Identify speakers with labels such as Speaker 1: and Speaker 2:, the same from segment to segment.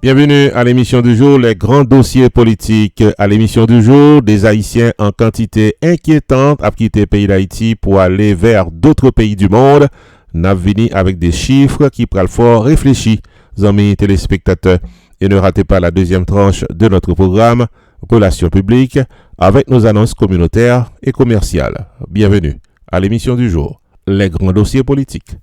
Speaker 1: Bienvenue à l'émission du jour, les grands dossiers politiques. À l'émission du jour, des Haïtiens en quantité inquiétante ont quitté le pays d'Haïti pour aller vers d'autres pays du monde. N'a venu avec des chiffres qui prennent fort réfléchis, amis téléspectateurs. Et ne ratez pas la deuxième tranche de notre programme Relations publiques avec nos annonces communautaires et commerciales. Bienvenue à l'émission du jour, les grands dossiers politiques.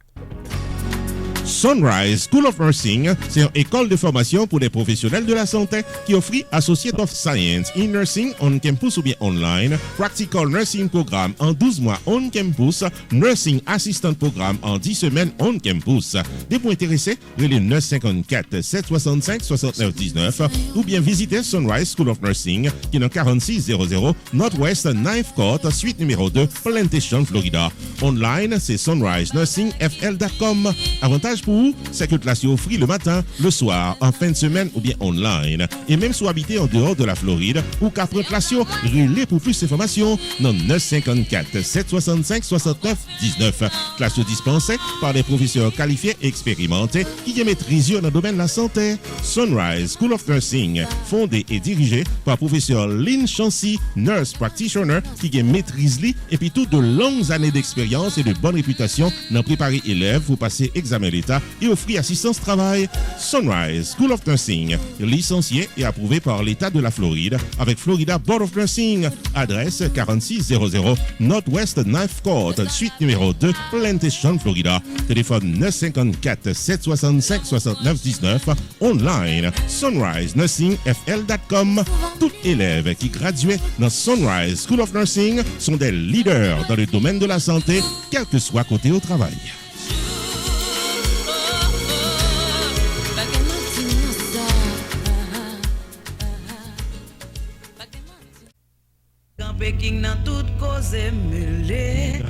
Speaker 2: Sunrise School of Nursing, c'est une école de formation pour des professionnels de la santé qui offre Associate of Science in Nursing on campus ou bien online, Practical Nursing Programme en 12 mois on campus, Nursing Assistant Programme en 10 semaines on campus. Des points intéressés, relais 954 765 69 19 ou bien visitez Sunrise School of Nursing qui est dans 4600 Northwest 9th Court, suite numéro 2, Plantation, Florida. Online, c'est sunrisenursingfl.com. Avantage pour vous, c'est que classe est offerte le matin, le soir, en fin de semaine ou bien online. Et même si vous habitez en dehors de la Floride ou qu'après classe, relais pour plus d'informations dans 954 765 69 19. Classe dispensée par des professeurs qualifiés et expérimentés qui maîtrisent dans le domaine de la santé. Sunrise School of Nursing, fondé et dirigé par professeur Lynn Chancy, nurse practitioner qui maîtrise et puis toutes de longues années d'expérience et de bonne réputation dans préparer élèves pour passer examen l'État et offrir assistance travail. Sunrise School of Nursing, licencié et approuvé par l'État de la Floride avec Florida Board of Nursing. Adresse 4600 Northwest 9th Court, suite numéro 2, Plantation, Florida. Téléphone 954 765 69 19. Online, sunrisenursingfl.com. Tout élève qui graduait dans Sunrise School of Nursing sont des leaders dans le domaine de la santé, quel que soit côté au travail.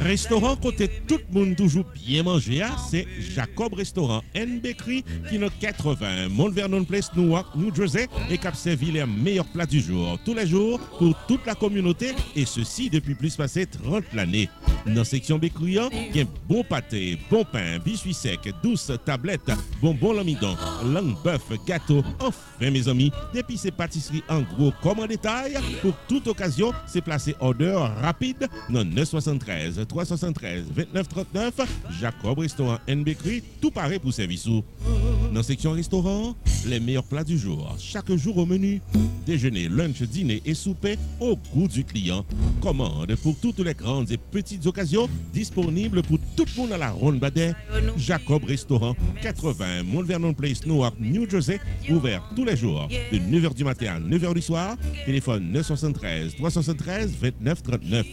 Speaker 2: Restaurant côté tout le monde toujours bien manger, c'est Jacob Restaurant and Bakery qui est 80 Mount Vernon Place, Newark, New Jersey et qui servi les meilleurs plats du jour, tous les jours pour toute la communauté et ceci depuis plus passé 30 l'année. Dans la section bakery, il y a bon pâté, bon pain, biscuits secs, douces tablettes, bonbons l'amidon, langue bœuf, gâteau. Enfin mes amis, depuis ces pâtisseries en gros comme en détail, pour toute occasion, c'est placé order rapide dans 973 373 29 39 Jacob Restaurant and Bakery, tout pareil pour service. Dans la section restaurant, les meilleurs plats du jour, chaque jour au menu, déjeuner, lunch, dîner et souper au goût du client. Commande pour toutes les grandes et petites occasions, disponible pour tout le monde à la ronde Badet. Jacob Restaurant, 80 Mount Vernon Place, Newark, New Jersey, ouvert tous les jours de 9h du matin à 9h du soir. Téléphone 973 373 29 39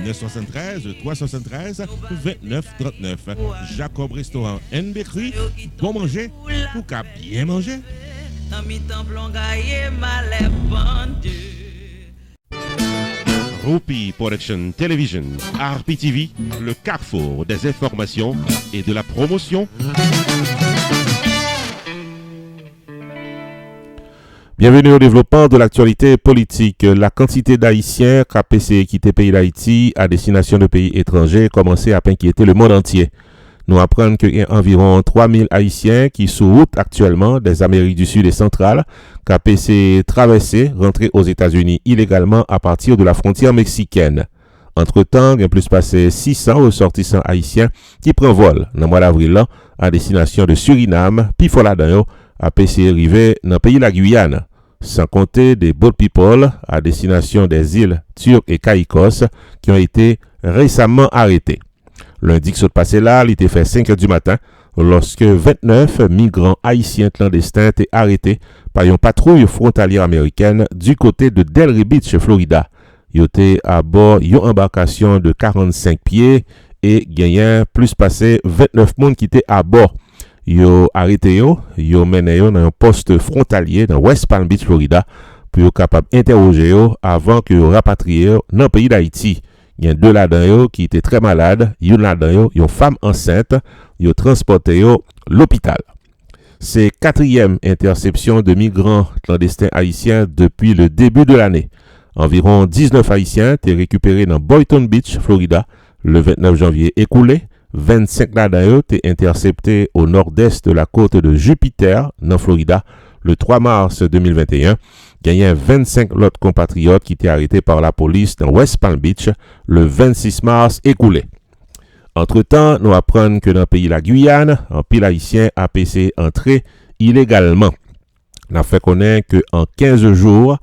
Speaker 2: 973 373 29 39. Jacob Restaurant and Bakery, bon manger pour qu'à bien manger. Rupi Production Television, RPTV, le carrefour des informations et de la promotion.
Speaker 1: Bienvenue au développement de l'actualité politique. La quantité d'Haïtiens qui a quitté le pays d'Haïti à destination de pays étrangers commençait à inquiéter le monde entier. Nous apprenons qu'il y a environ 3000 Haïtiens qui sous route actuellement des Amériques du Sud et centrales, qui a traversé, rentrer aux États-Unis illégalement à partir de la frontière mexicaine. Entre-temps, il y a plus passé 600 ressortissants haïtiens qui prennent vol dans le mois d'avril à destination de Suriname, puis Foladano, à arrivé dans le pays de la Guyane. Sans compter des boat people à destination des îles Turques et Caïcos qui ont été récemment arrêtés. Lundi qui s'est passé là, il était fait 5 h du matin lorsque 29 migrants haïtiens clandestins étaient arrêtés par une patrouille frontalière américaine du côté de Delray Beach, Florida. Ils étaient à bord d'une embarcation de 45 pieds et gagnant plus passé 29 personnes qui étaient à bord. Ils ont arrêté, ils ont mené dans un poste frontalier dans West Palm Beach, Florida, pour être capable d'interroger avant que vous rapatriez dans le pays d'Haïti. Il y a 2 là-dedans qui étaient très malades. Il y a là-dedans une femme enceinte. Ils ont transporté à l'hôpital. C'est 4e interception de migrants clandestins haïtiens depuis le début de l'année. Environ 19 Haïtiens étaient récupérés dans Boynton Beach, Florida, le 29 janvier écoulé. 25 là-dedans étaient interceptés au nord-est de la côte de Jupiter, dans Florida, le 3 mars 2021. Il y a 25 autres compatriotes qui étaient arrêtés par la police dans West Palm Beach le 26 mars écoulé. Entre-temps, nous apprenons que dans le pays de la Guyane, un pile haïtien a essayé d'entrer illégalement. On a fait connaître qu'en 15 jours,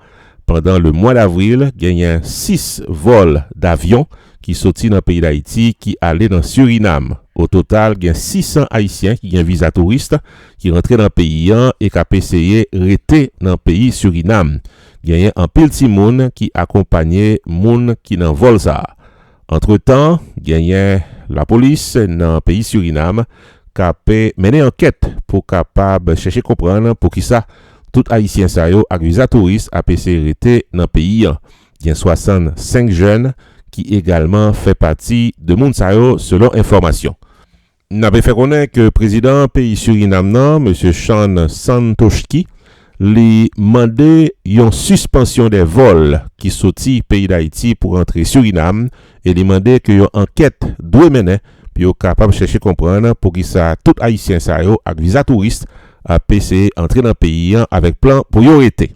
Speaker 1: pendant le mois d'avril, il y a 6 vols d'avions qui sortis dans le pays d'Haïti qui allaient dans Suriname. Au total, il y a 600 Haïtiens qui ont un visa touriste qui rentraient dans le pays et qui ont essayé de rester dans le pays Suriname. Il y a un pile de monde qui accompagnait moun qui dans vol ça. Entre-temps, il y a la police dans le pays Suriname qui a mené enquête pour capable chercher comprendre pour qui ça tout haïtien ça yo avec visa touriste a essayé de rester dans le pays. Il y a 65 jeunes qui également fait partie de moun sa yo selon information. N'avait fait connaître que le président pays Suriname, M. Sean Santoshki, lui demandé une suspension des vols qui sorti pays d'Haïti pour entrer Suriname et lui demandé que une enquête doit mener puis au capable chercher comprendre pour qui ça tout haïtien ça yo avec visa touriste a essayé entrer dans le pays avec plan pour y arrêter.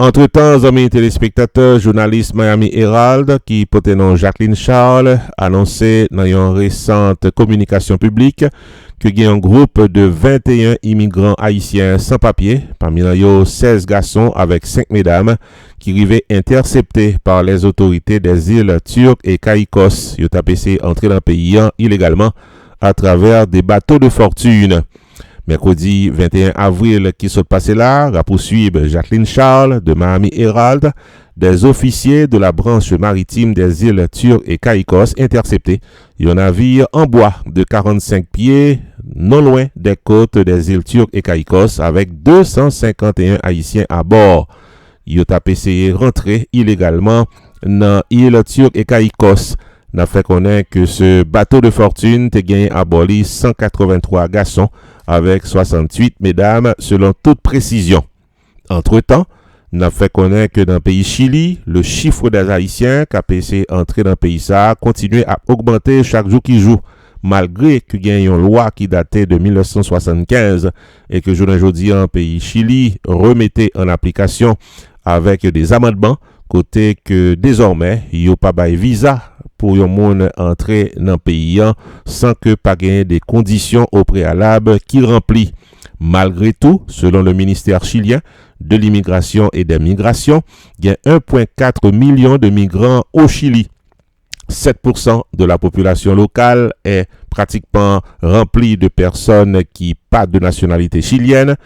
Speaker 1: Entre-temps, amis téléspectateurs, journaliste Miami Herald qui portait nom Jacqueline Charles annoncé dans une récente communication publique que il y a un groupe de 21 immigrants haïtiens sans papier, parmi eux 16 garçons avec 5 mesdames qui arrivaient interceptés par les autorités des îles Turques et Caïcos. Ils ont essayé d'entrer dans le pays illégalement à travers des bateaux de fortune. Mercredi 21 avril qui s'est passé là, va poursuivre Jacqueline Charles de Miami Herald, des officiers de la branche maritime des îles Turques et Caïcos interceptés. Il y a un navire en bois de 45 pieds, non loin des côtes des îles Turques et Caïcos, avec 251 Haïtiens à bord. Il a essayé de rentrer illégalement dans l'île Turques et Caïcos. N'a fait connaître que ce bateau de fortune a gagné à bord 183 garçons avec 68 mesdames selon toute précision. Entre-temps, n'a fait connaître que dans le pays Chili, le chiffre des Haïtiens qui a essayé d'entrer dans le pays ça continue à augmenter chaque jour qui joue, malgré qu'il y ait une loi qui datait de 1975 et que aujourd'hui en pays Chili remettait en application avec des amendements, côté que désormais, il n'y a pas de visa pour yon moun entrer dans le pays sans que pas gagner des conditions au préalable qui remplit. Malgré tout, selon le ministère chilien de l'immigration et des migrations, il y a 1,4 million de migrants au Chili. 7% de la population locale est pratiquement remplie de personnes qui pas de nationalité chilienne.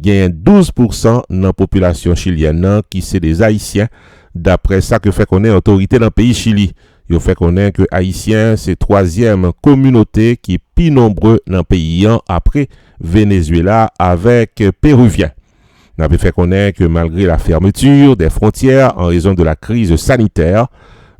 Speaker 1: Il y a 12% de la population chilienne qui c'est des Haïtiens. D'après ça que fait connaître l'autorité dans le pays Chili. Il fait connaître que Haïtiens, c'est troisième communauté qui est plus nombreux dans le pays après Venezuela avec Péruviens. On avait fait connaître que malgré la fermeture des frontières en raison de la crise sanitaire,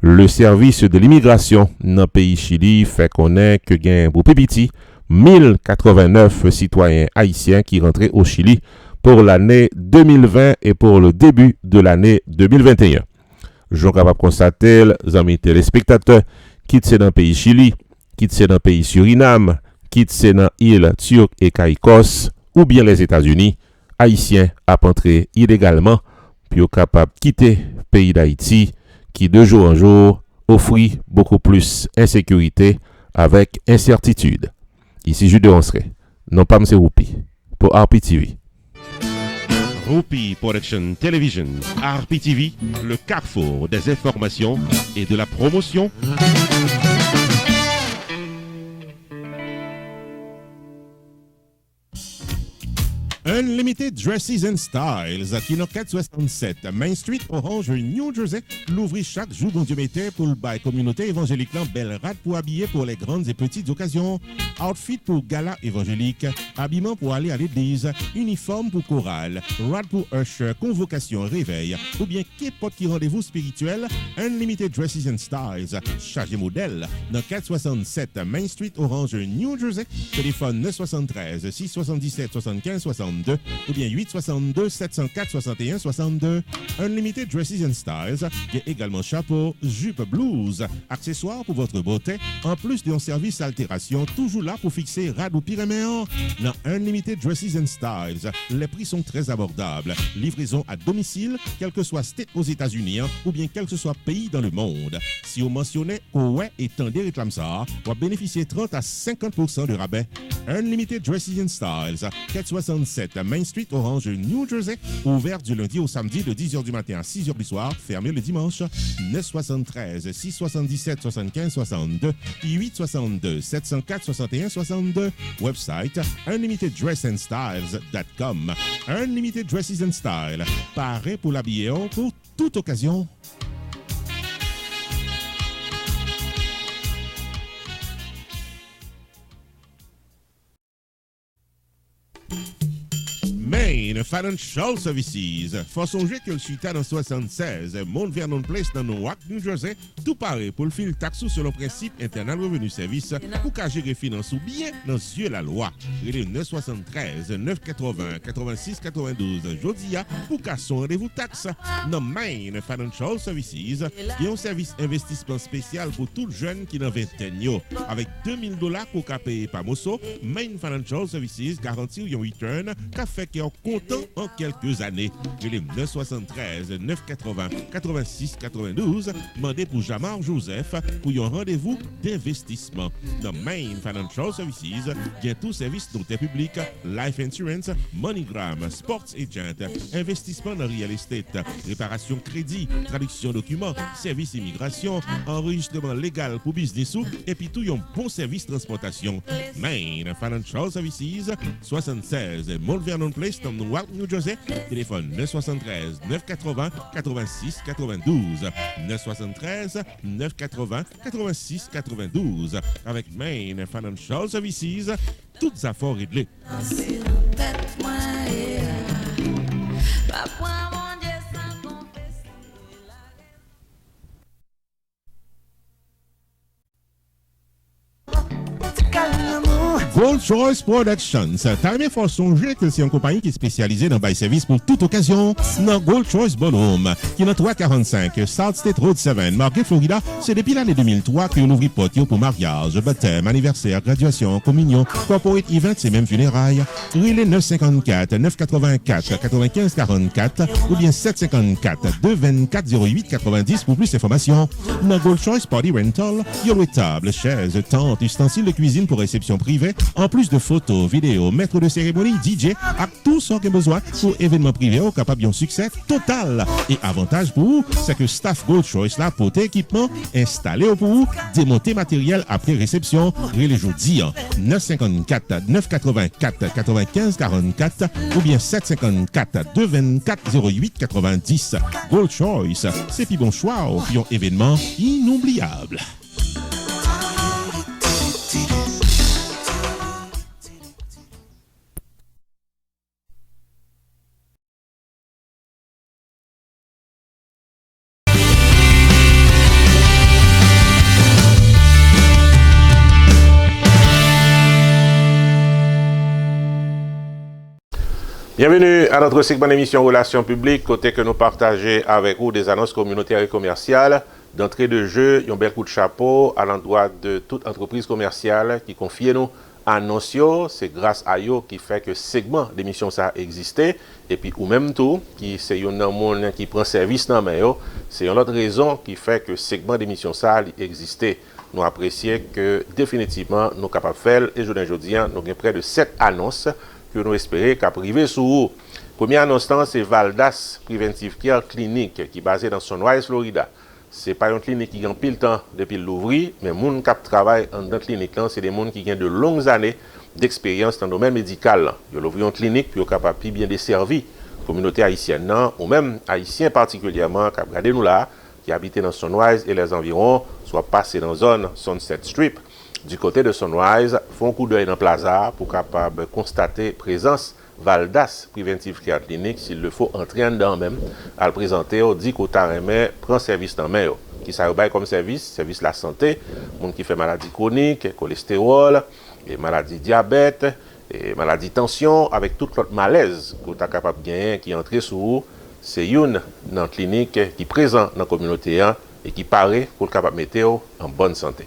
Speaker 1: le service de l'immigration dans le pays Chili fait connaître que gain pour Pépiti 1089 citoyens haïtiens qui rentraient au Chili pour l'année 2020 et pour le début de l'année 2021. Je suis capable de constater, les amis téléspectateurs, quitte dans le pays Chili, quitte dans le pays Suriname, quitte dans l'île Turque et Caïcos, ou bien les États-Unis, Haïtiens à entrer illégalement, puis sont capables de quitter le pays d'Haïti, qui de jour en jour offre beaucoup plus insécurité avec incertitude. Ici, Jude Onseret, non pas M. Roupi, pour RPTV.
Speaker 2: Roupi Production Television, RPTV, le carrefour des informations et de la promotion. Unlimited Dresses and Styles, qui dans 467 Main Street, Orange, New Jersey, l'ouvrit chaque jour bon Dieu mettait pour le bail communauté évangélique belle rate pour habiller pour les grandes et petites occasions, outfit pour gala évangélique, habillement pour aller à l'église, uniforme pour chorale, rad pour usher, convocation, réveil, ou bien qu'importe qui rendez-vous spirituel, Unlimited Dresses and Styles, chargé modèle, dans 467 Main Street, Orange, New Jersey, téléphone 973 677 75 62. 62 ou bien 862 704 61 62. Unlimited Dresses and Styles, il y a également chapeau, jupe, blouse, accessoires pour votre beauté, en plus d'un service altération, toujours là pour fixer rad ou pyréméen. Dans Unlimited Dresses and Styles, les prix sont très abordables. Livraison à domicile, quel que soit state aux États-Unis ou bien quel que soit pays dans le monde. Si vous mentionnez ouais et tendez réclame ça, vous bénéficiez 30 à 50% de rabais. Unlimited Dresses and Styles, 467 Main Street, Orange, New Jersey, ouvert du lundi au samedi de 10h du matin à 6h du soir, fermé le dimanche. 973 677 75 62 862 704 61 62. Website unlimiteddressandstyles.com. Unlimited Dresses and Style, paré pour l'habiller pour toute occasion. Main Financial Services. Faut songer que le suite dans 76, Mount Vernon Place dans Newark, New Jersey, tout paraît pour le fil taxou selon principe internal revenu service pour qu'à gérer finance ou bien dans yeux la loi. Il est 973 980 86 92 Jodia pour qu'à son rendez-vous taxe. Dans Main Financial Services, il y a un service investissement spécial pour tout jeune qui n'a 20 ans. Avec $2000 pour qu'à payer par Mosso, Main Financial Services garantit un return qu'a fait qui est content en quelques années. Il est 973 980 86 92. Demandez pour Jamar Joseph pour un rendez-vous d'investissement. Dans Main Financial Services, il y a tout service notaire public, life insurance, MoneyGram, sports agent, investissement dans real estate, réparation crédit, traduction documents, service immigration, enregistrement légal pour business et puis tout un bon service transportation. Main Financial Services, 76 Mount Vernon Place, dans Newark, New Jersey. Téléphone 973 980 86 92. 973 980 86 92. Avec Main Financial Services, toutes affaires réglées. Gold Choice Productions. T'as aimé faut songer que c'est une compagnie qui est spécialisée dans le service pour toute occasion. Dans Gold Choice Ballroom, qui est dans 345 South State Road 7, Margate, Florida, c'est depuis l'année 2003 qu'on ouvre porte pour mariage, baptême, anniversaire, graduation, communion, corporate event et même funérailles. Relais 954 984 95 44 ou bien 754 224 08 90 pour plus d'informations. Dans Gold Choice Party Rental, il y a table, chaises, tentes, ustensiles de cuisine pour réception privée, en plus de photos, vidéos, maître de cérémonie, DJ, à tout ce qu'il y a besoin pour événements privés au capable d'un succès total. Et avantage pour vous, c'est que staff Gold Choice là pour équipement installé pour vous, démonter matériel après réception, les jeudi 954 984 95 44 ou bien 754 224 08 90. Gold Choice, c'est puis bon choix au pion événement inoubliable.
Speaker 1: Bienvenue à notre segment d'émission Relations publiques, côté que nous partageons avec vous des annonces communautaires et commerciales. D'entrée de jeu, un bel coup de chapeau à l'endroit de toute entreprise commerciale qui confie nous annonce. C'est grâce à eux qui fait que segment d'émission ça existait. Et puis, ou même tout, qui c'est un monde qui prend service dans main, c'est une autre raison qui fait que segment d'émission ça existait. Nous apprécions que définitivement nous sommes capables de faire. Et aujourd'hui, nous avons près de 7 annonces que nous espérons qu'à priver sur vous. Première annonce, c'est Valdas Preventive Care Clinic qui est basée dans Sunrise, Florida. Ce n'est pas une clinique qui a pile de temps depuis l'ouvrir, mais les gens qui travaillent dans la clinique, c'est des gens qui ont de longues années d'expérience dans le domaine médical. Ils ont ouvert une clinique pour être capable de bien desservir la communauté haïtienne, ou même haïtiens particulièrement, qui regardez nous là, qui habitent dans Sunrise et les environs, soit passés dans la zone Sunset Strip. Du côté de Sunrise, font un coup d'œil dans la plaza pour capable constater présence Valdas Preventive Care Clinic, s'il le faut entrer en dedans même, à le présenter, on dit qu'au taremé prend service dans main. Qui ça rebaille comme service la santé, monde qui fait maladie chronique, cholestérol, et maladie diabète, Et maladie tension avec toute l'autre malaise que tu es capable de gagner qui entre sous vous, c'est une dans la clinique qui est présente dans la communauté et qui paraît pour le capable de mettre en bonne santé.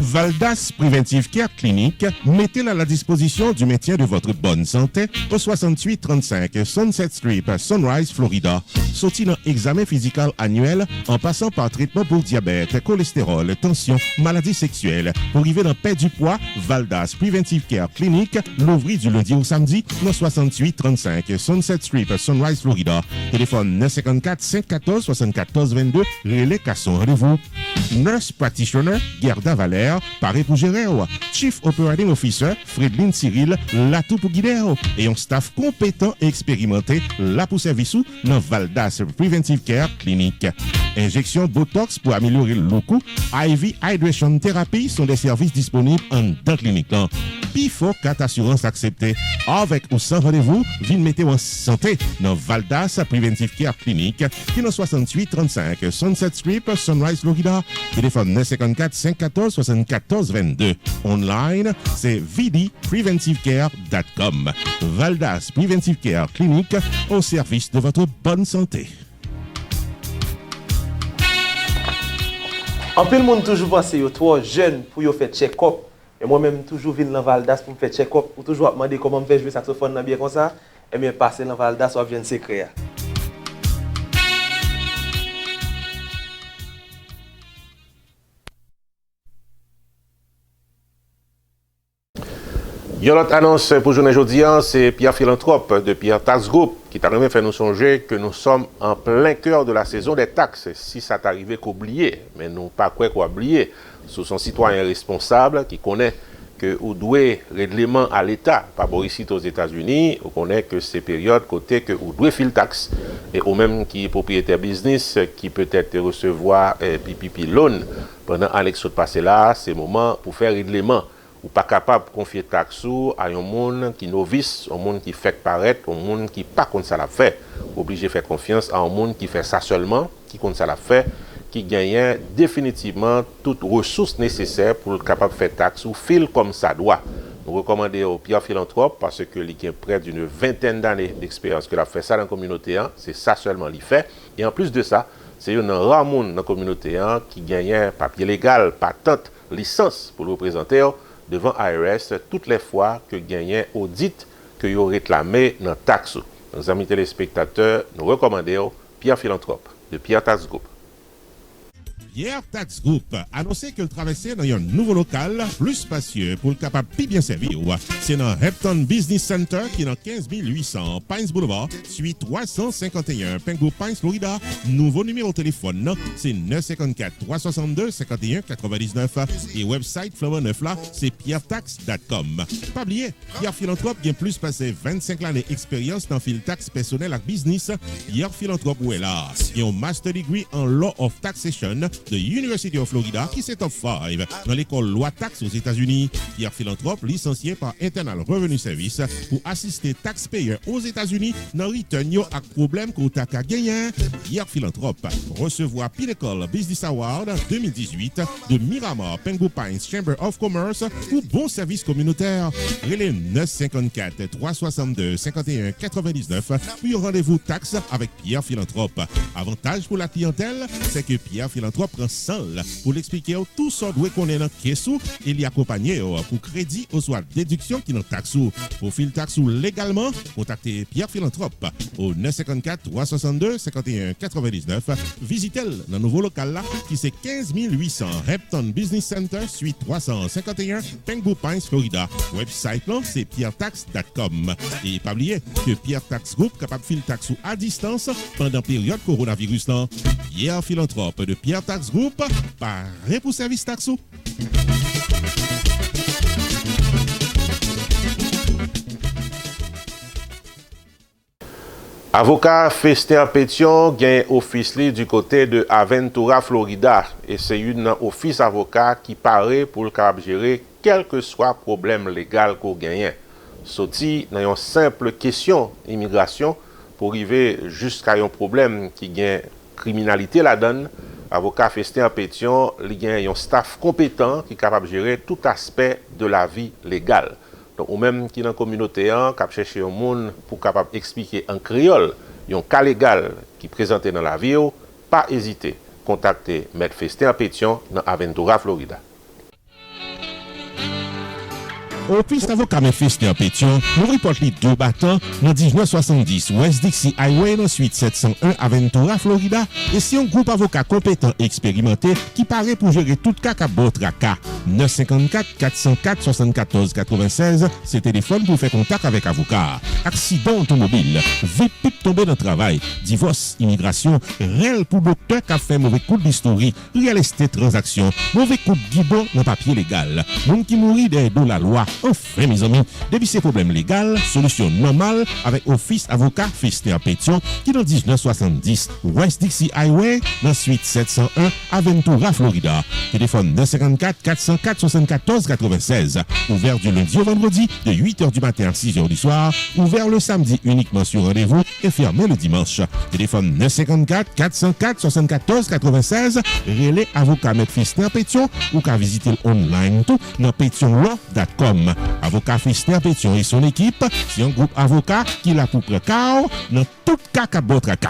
Speaker 2: Valdas Preventive Care Clinic, mettez-la à la disposition du maintien de votre bonne santé au 6835 Sunset Strip, Sunrise, Florida. Sorti dans examen physique annuel en passant par traitement pour diabète, cholestérol, tension, maladies sexuelles. Pour arriver dans perte du poids, Valdas Preventive Care Clinic, l'ouvrit du lundi au samedi dans 6835 Sunset Strip, Sunrise, Florida. Téléphone 954 514 74 22, relais Casson, rendez-vous. Nurse Practitioner, Gerda Valère, paré pour gérer. Chief Operating Officer, Fredline Cyril, là tout pour guider. Et un staff compétent et expérimenté, là pour service dans Valdas Preventive Care Clinic. Injection Botox pour améliorer le look. IV Hydration Therapy sont des services disponibles en dans clinique. Puis faut 4 assurances acceptées. Avec ou sans rendez-vous, viens mettre en santé dans Valdas Preventive Care Clinic qui est dans 6835 Sunset Strip, Sunrise, Florida. Téléphone 954 514 74 22. Online, c'est vdpreventivecare.com. Valdas Preventive Care Clinic au service de votre bonne santé.
Speaker 3: En plus, le monde toujours pense yo trop jeune pour yo faire check-up. Et moi-même, toujours vinn dans Valdas pour me faire check-up. Ou toujours demander comment me faire jouer saxophone dans bien comme ça. Et bien, passer dans Valdas, ou vient secret.
Speaker 1: Une autre annonce pour journée aujourd'hui, c'est Pierre Philanthrope de Pierre Tax Group qui t'a même fait nous songer que nous sommes en plein cœur de la saison des taxes. Si ça t'arrivait qu'oublier, mais nous pas quoi oublier, sous son citoyen responsable qui connaît que ou doit règlement à l'État, pas ici aux États-Unis, on connaît que c'est période côté que ou doit filer taxe et ou même qui est propriétaire business qui peut-être recevoir pipi loan pendant Alex passé là, c'est moment pour faire règlement. Ou pas capable de confier taxe à un monde qui novice, un monde qui fait paraître, un monde qui pas comme ça l'a fait. Obligé de faire confiance à un monde qui fait ça seulement, qui comme ça l'a fait, qui gagne définitivement toutes ressources nécessaires pour être capable de faire taxe ou fil comme ça doit. Nous recommandons au Pierre Philanthrope parce que il a près d'une vingtaine d'années d'expérience qu'il a fait ça dans la communauté, c'est ça seulement qu'il fait. Et en plus de ça, c'est un rare monde dans la communauté qui gagne un papier légal, patente, licence pour le représenter devant IRS toutes les fois que gagnent audit que vous réclamé dans taxe. Nos amis téléspectateurs, nous recommandons Pierre Philanthrope de Pierre Tax Group.
Speaker 2: Pierre Tax Group annoncé que le traversait dans un nouveau local plus spacieux pour le capable de bien servir. C'est dans Hampton Business Center qui est dans 15 800 Pines Boulevard, suite 351 Pengo Pines, Florida. Nouveau numéro de téléphone, c'est 954 362 51 99 et website Flower 9 là, c'est pierretax.com. Pas oublier, Pierre Philanthrope qui a plus passé 25 années d'expérience dans le taxe personnel et business. Pierre Philanthrope est là. Il a un master degree en Law of Taxation de University of Florida qui c'est top 5 dans l'école loi taxe aux États-Unis. Pierre Philanthrope licencié par Internal Revenue Service pour assister taxpayers aux États-Unis dans return yo ak problème que t'as qu'à gagner. Pierre Philanthrope recevoir Pinnacle Business Award 2018 de Miramar Pengo Pines Chamber of Commerce pour bon service communautaire. Relais 954 362 51 99 puis rendez-vous taxe avec Pierre Philanthrope. Avantage pour la clientèle, c'est que Pierre Philanthrope prend seul pour l'expliquer tout ce qu'on connaît dans caisse et l'y accompagner pour crédit ou soit déduction qui dans taxe. Pour filer taxe légalement, contactez Pierre Philanthrope au 954 362 51 99. Visitez-le dans le nouveau local là qui c'est 15 800 Hampton Business Center, suite 351 Pengo Pines, Florida. Website là c'est pierretax.com. Et pas oublier que Pierre Tax Group capable de filer taxe à distance pendant période coronavirus là. Pierre Philanthrope de Pierre Tax Group, paré pour service taxo.
Speaker 1: Avocat Festin Pétion gagne office du côté de Aventura, Florida. Et c'est une office avocat qui paraît pour le capable gérer quel que soit problème légal qu'on gagne. Sorti dans une simple question immigration pour arriver jusqu'à un problème qui gagne criminalité la donne. avocat Festin Pétion, il y a un staff compétent qui est capable de gérer tout aspect de la vie légale. Donc, ou même qui dans la communauté, qui a cherché un monde pour capable expliquer en créole, un cas légal qui est présenté dans la vie, pas hésiter. Contacter M. Festin Pétion dans Aventura, Florida.
Speaker 2: Office avocat manifesté en pétion, nous reportons les 2 battants dans 1970 West Dixie Highway dans suite 701 Aventura, Florida. Et c'est un groupe avocat compétent et expérimenté qui paraît pour gérer tout cas à votre cas. 954 404 74 96, c'est téléphone pour faire contact avec avocat. Accident automobile, VP tombé dans le travail, divorce, immigration, réel pour docteur qui a fait mauvais coup d'historique, real estate transaction, mauvais coup de guidon dans papier légal. Monde qui mourit de la loi. Enfin, mes amis, depuis ces problèmes légaux, solution normale avec Office avocat Festin Pétion qui dans 1970 West Dixie Highway dans suite 701 Aventura, Florida. Téléphone 954 404 74 96. Ouvert du lundi au vendredi de 8h du matin à 6h du soir. Ouvert le samedi uniquement sur rendez-vous et fermé le dimanche. Téléphone 954 404 74 96. Relais avocat M. Festin Pétion ou qu'à visiter online tout dans pétionlaw.com. Avocat Festin Pétion et son équipe, c'est un groupe avocat qui l'a pour précaire dans tout cas à votre cas.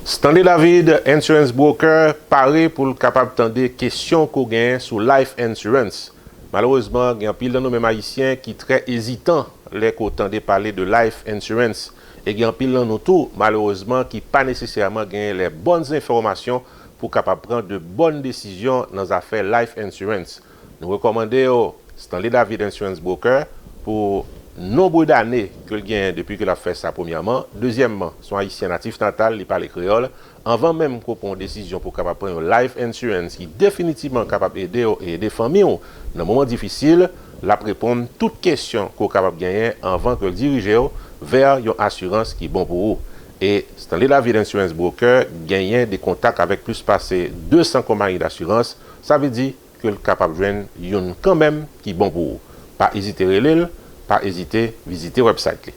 Speaker 1: Stanley David, Insurance Broker, paré pour le capable de des questions qu'on gagne sur Life Insurance. Malheureusement, il y a un pile de nos mêmes haïtiens qui sont très hésitants les qu'autant de parler de Life Insurance. Et il y a un pile de nos tours, malheureusement, qui pas nécessairement gagnent les bonnes informations pour capable prendre de bonnes décisions dans les affaires Life Insurance. Nous recommandons Stanley David Insurance Broker pour nombre d'années que le gagne depuis qu'il a fait ça premièrement. Deuxièmement, son haïtien natif natal, il parle créole. Avant même qu'on prenne une décision pour capable prendre une Life Insurance qui est définitivement capable d'aider et des familles dans un moment difficile, la répondre toutes questions qu'on est capable de gagner avant que le diriger vers une assurance qui est bon pour vous. Et Stanley David Insurance Broker gagne des contacts avec plus passé 200 compagnies d'assurance. Ça veut dire que le capable de joindre une quand même qui est bon pour vous. Pas hésiter à l'île, pas hésiter à visiter le website.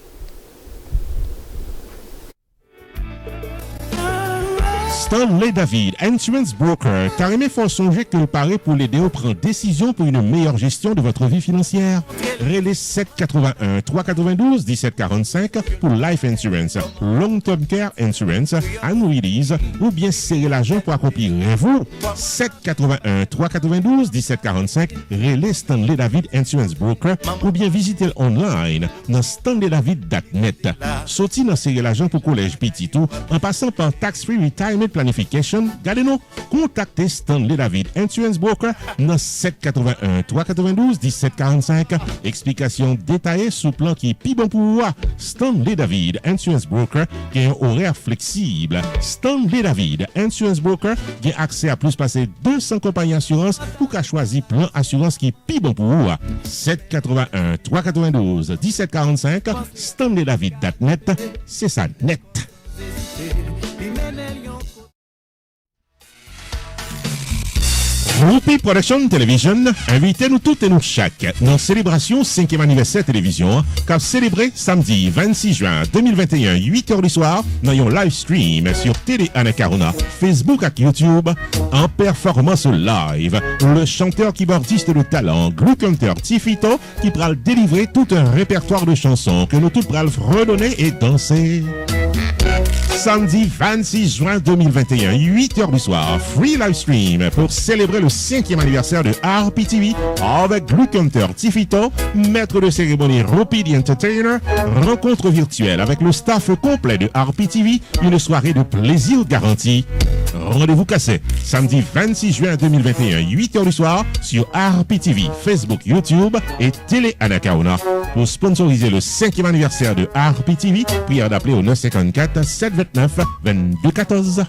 Speaker 2: Stanley David, Insurance Broker, carrément faut songer que le paraît pour l'aider à prendre décision pour une meilleure gestion de votre vie financière. Relais 781 392 1745 pour Life Insurance, Long Term Care Insurance, Annuities ou bien serrer l'argent pour accomplir vous. 781 392 1745 Relais Stanley David Insurance Broker ou bien visiter online dans stanleydavid.net. Sorti dans serrer l'argent pour collège petit tout en passant par Tax Free Retirement Planification, gardez-nous, contactez Stanley David Insurance Broker dans 781 392 1745. Explication détaillée sous plan qui est plus bon pour vous. Stanley David Insurance Broker qui a un horaire flexible. Stanley David Insurance Broker qui a accès à plus passer 200 compagnies d'assurance pour qu'à choisir plan assurance qui est plus bon pour vous. 781 392 1745 StanleyDavid.net, c'est ça net. Rupi Production Television invite nous toutes et nous chaque dans célébration 5e anniversaire télévision qu'a célébré samedi 26 juin 2021 8h du soir dans un live stream sur Télé Anacarona, Facebook et YouTube en performance live. Le chanteur keyboardiste de talent Glue Hunter Tifito qui pourra délivrer tout un répertoire de chansons que nous tous pourrons redonner et danser. Samedi 26 juin 2021, 8h du soir, free live stream pour célébrer le 5e anniversaire de RPTV avec Glue Hunter Tifito, maître de cérémonie Rupi the Entertainer, rencontre virtuelle avec le staff complet de RPTV, une soirée de plaisir garantie. Rendez-vous cassé, samedi 26 juin 2021, 8h du soir, sur RPTV, Facebook, YouTube et Télé Anacarona. Pour sponsoriser le 5e anniversaire de RPTV, prière d'appeler au 954 729 2214.